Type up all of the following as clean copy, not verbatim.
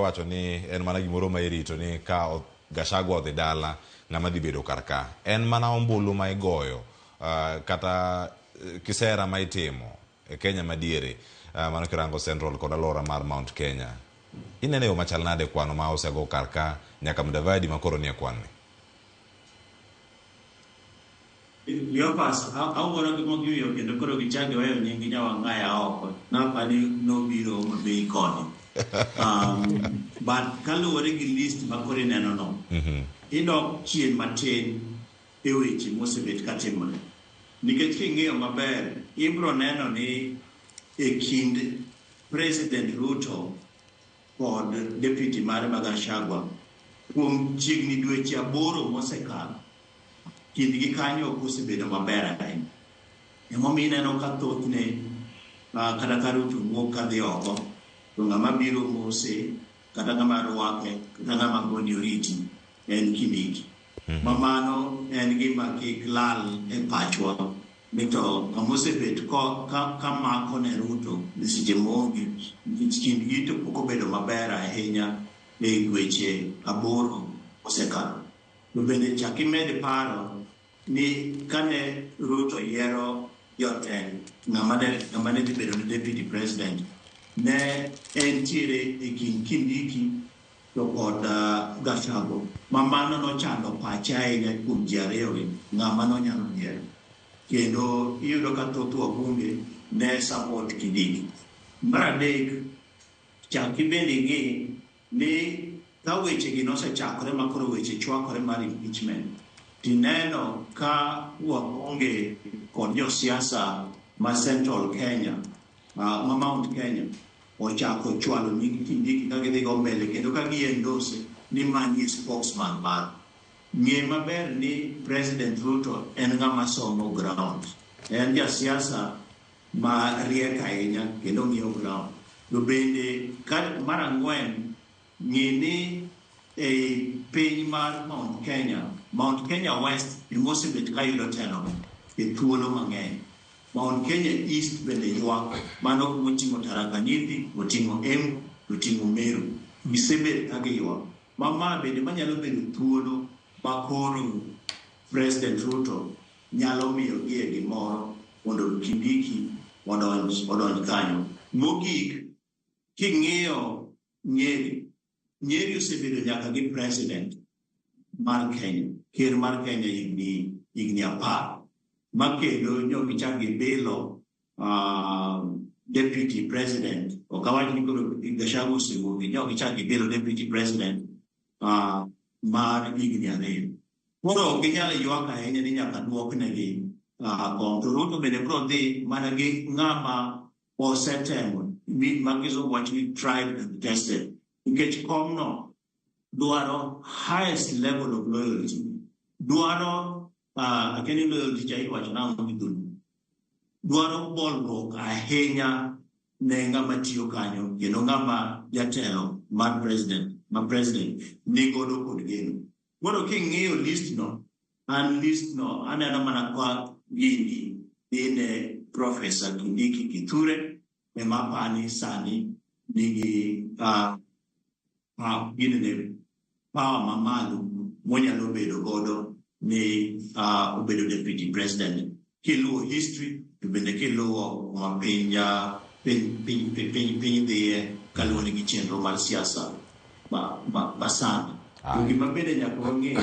wacho ni en mana gimoro ma irito ni ka Gachagua odhi dala ng'ama dhi bedo karka. En mana ombulu ma igoyo kata kisera ma itimo e Kenya madiere mano kirango Central kod alora mar Mount Kenya. Inene yo machal nade kwano ma osego karka nyaka Mudavadi makoro nie kwan ni? Yo pas, awuoro gi mogi yo kendo koro gichage wayo nyingi nyawa ng'aya oko. Napani nobiro mabe koni. But kaluwore gi list makoro ineno no. Idok chien matin e weche mosebet katimore. Nikech king'iyo maber, ibro neno ni e kind President Ruto kod deputy mare Gachagua kuom chiegni dweche 8 mosekalo. Kindiki kanyo osebedo maber ahinya. Emomiyo ineno ka thothne kata ka Ruto wuok kadhi oko, to ng'ama biro mose kata ng'ama rwake kata ng'ama goni oriti en Kindiki. Mamano en gima kik lal e pachwa. Mito mosebet ka mako ne Ruto seche mongi Kindiki to pok obedo maber ahinya e dweche 8 mosekalo. To bende chaki med paro ni kane Ruto yiero jotend ng'ama ne dhi bedo deputy president ne entiere e kind Kindiki to kod Gachagua. Mamano nochando pacha ahinya kuom ji ariyogi ng'ama nonyalo yiero. Kendo iyudo ka thoth wabunge ne support Kindiki. Mar adek, chaki bende ing'i ni ka wechegi nosechakore makoro weche chwakore mar impeachment, tineno ka wabunge kod josiasa ma Central Kenya, ma Mount Kenya, ochako chwalo nying Kindiki ka gidhi go mbele kendo ka giendose ni manie spokesman mar. Ng'e maber ni President Ruto en ng'ama somo ground. En jasiasa ma riek ahinya kendo ng'iyo ground. To bende mar ang'wen, ng'e ni e piny mar Mount Kenya West emosebet ka yudo telo e thuolo mang'eny. Mount Kenya East bende yuak, mano moting'o Tharaka Nithi, oting'o Embu, oting'o Meru. Gisebet ka giyuak. Mama bende manyalo bedo thuolo makoro President Ruto nyalo miyo gie gimoro mondo Kindiki odonj kanyo. Mogik, king'iyo Nyeri osebedo nyaka gi president mar Kenya, ker mar Kenya higni 10, makendo nyokichak gibilo deputy president. Okawach ni koro Gachagua osewuok, nyokichak gibilo deputy president mar higni 2. Koro ginyalo ywak ahinya ni nyaka duoknegi kom. To Ruto bende biro dhi mana gi ng'ama osetemo, magizo wach ni tried and tested. Nikech komno dwaro highest level of loyalty. Dwaro, akeni loyalty cha iwacho na ng'idhulu. Dwaro bolruok ahinya ne ng'ama tiyo kanyo, kendo ng'ama jatelo mar president nigodo kod geno. Koro king'iyo list no, aneno mana kwa gini ine Professor Kindiki Kithure ema pani sani nigi gini ne power mamalo monyalo bedo godo ni obedo deputy president. Kiluwo history to bende kiluwo piny dhiye kaluwore gi chenro mar siasa basani. Gima bende nyaka wang'e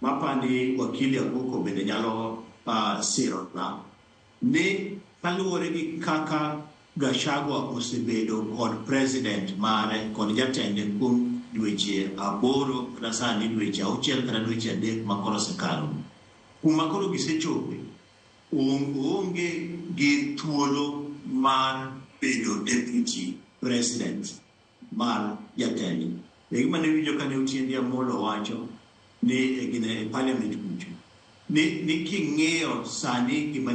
mapani wakili Aguko bende nyalo siro na ni kaluwore gi kaka Gachagua osebedo kod president mare kod jatende kuom dweche 8 kata sani dweche 6 kata dweche 3 makoro sekalo. Kuma koro gisechope onge gi thuolo mar bedo deputy president mar jatende. Gima ne winjo kane Otiende Amollo wacho ni gine parliament kucho ni king'iyo sani gima